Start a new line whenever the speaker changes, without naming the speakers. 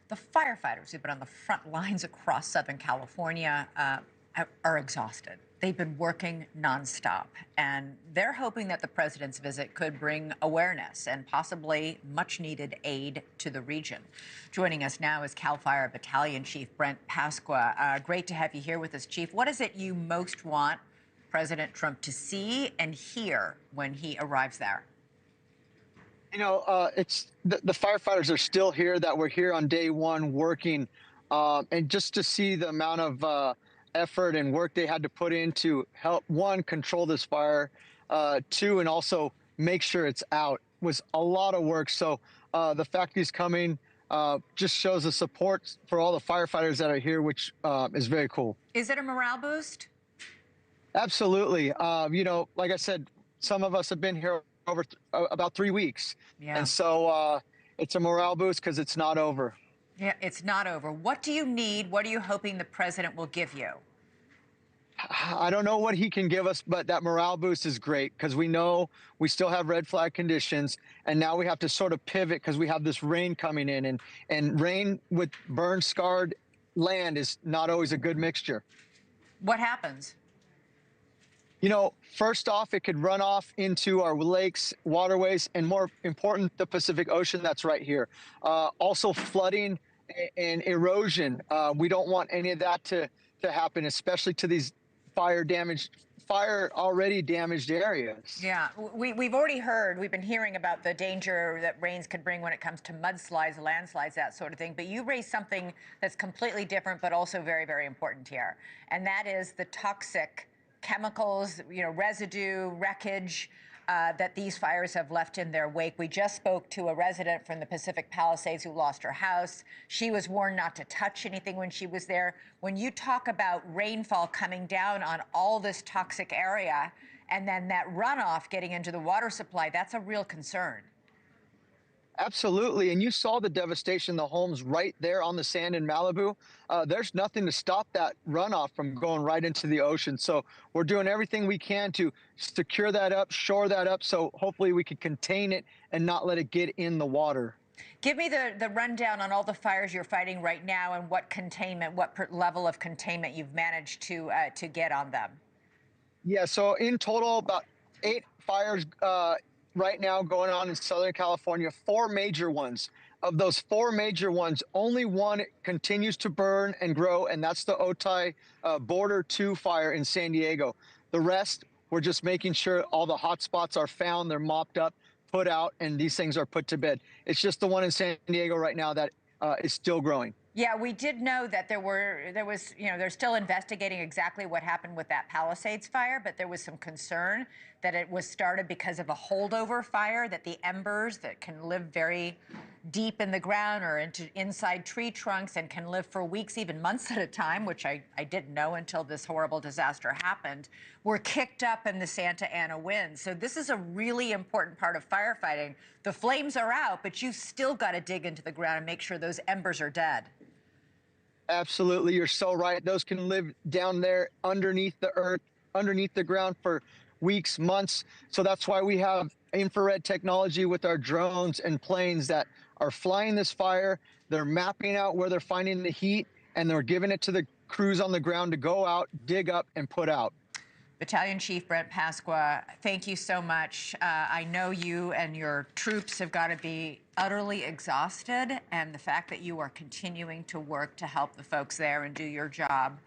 The firefighters who've been on the front lines across Southern California are exhausted. They've been working nonstop, and they're hoping that the president's visit could bring awareness and possibly much needed aid to the region. Joining us now is CAL FIRE Battalion Chief Brent Pasqua. Great to have you here with us, Chief. What is it you most want President Trump to see and hear when he arrives there?
It's the firefighters are still here that were here on day one working, and just to see the amount of effort and work they had to put in to help one control this fire, two, and also make sure it's out was a lot of work. So the fact he's coming just shows the support for all the firefighters that are here, which is very cool.
Is it a morale boost?
Absolutely. Like I said, some of us have been here over about 3 weeks.
Yeah.
And so it's a morale boost because it's not over.
Yeah, it's not over. What do you need? What are you hoping the president will give you?
I don't know what he can give us, but that morale boost is great because we know we still have red flag conditions, and now we have to sort of pivot because we have this rain coming in, and rain with burn scarred land is not always a good mixture.
What happens?
First off, it could run off into our lakes, waterways, and more important, the Pacific Ocean that's right here. Also, flooding and erosion. We don't want any of that to happen, especially to these fire already damaged areas.
Yeah, we've already heard, we've been hearing about the danger that rains could bring when it comes to mudslides, landslides, that sort of thing. But you raised something that's completely different, but also very, very important here. And that is the toxic chemicals, residue, wreckage that these fires have left in their wake. We just spoke to a resident from the Pacific Palisades who lost her house. She was warned not to touch anything when she was there. When you talk about rainfall coming down on all this toxic area and then that runoff getting into the water supply, that's a real concern.
Absolutely. And you saw the devastation, the homes right there on the sand in Malibu. There's nothing to stop that runoff from going right into the ocean. So we're doing everything we can to secure that up, shore that up. So hopefully we can contain it and not let it get in the water.
Give me the rundown on all the fires you're fighting right now and what level of containment you've managed to get on them.
Yeah. So in total, about 8 fires right now going on in Southern California, 4 major ones. Of those 4 major ones, only one continues to burn and grow, and that's the Otay Border 2 fire in San Diego. The rest, we're just making sure all the hot spots are found, they're mopped up, put out, and these things are put to bed. It's just the one in San Diego right now that is still growing.
Yeah, we did know that they're still investigating exactly what happened with that Palisades fire, but there was some concern that it was started because of a holdover fire, that the embers that can live very deep in the ground or inside tree trunks and can live for weeks, even months at a time, which I didn't know until this horrible disaster happened, were kicked up in the Santa Ana winds. So this is a really important part of firefighting. The flames are out, but you still got to dig into the ground and make sure those embers are dead.
Absolutely, you're so right. Those can live down there underneath the earth, underneath the ground for weeks, months. So that's why we have infrared technology with our drones and planes that are flying this fire. They're mapping out where they're finding the heat, and they're giving it to the crews on the ground to go out, dig up, and put out.
Battalion Chief Brent Pasqua, thank you so much. I know you and your troops have got to be utterly exhausted, and the fact that you are continuing to work to help the folks there and do your job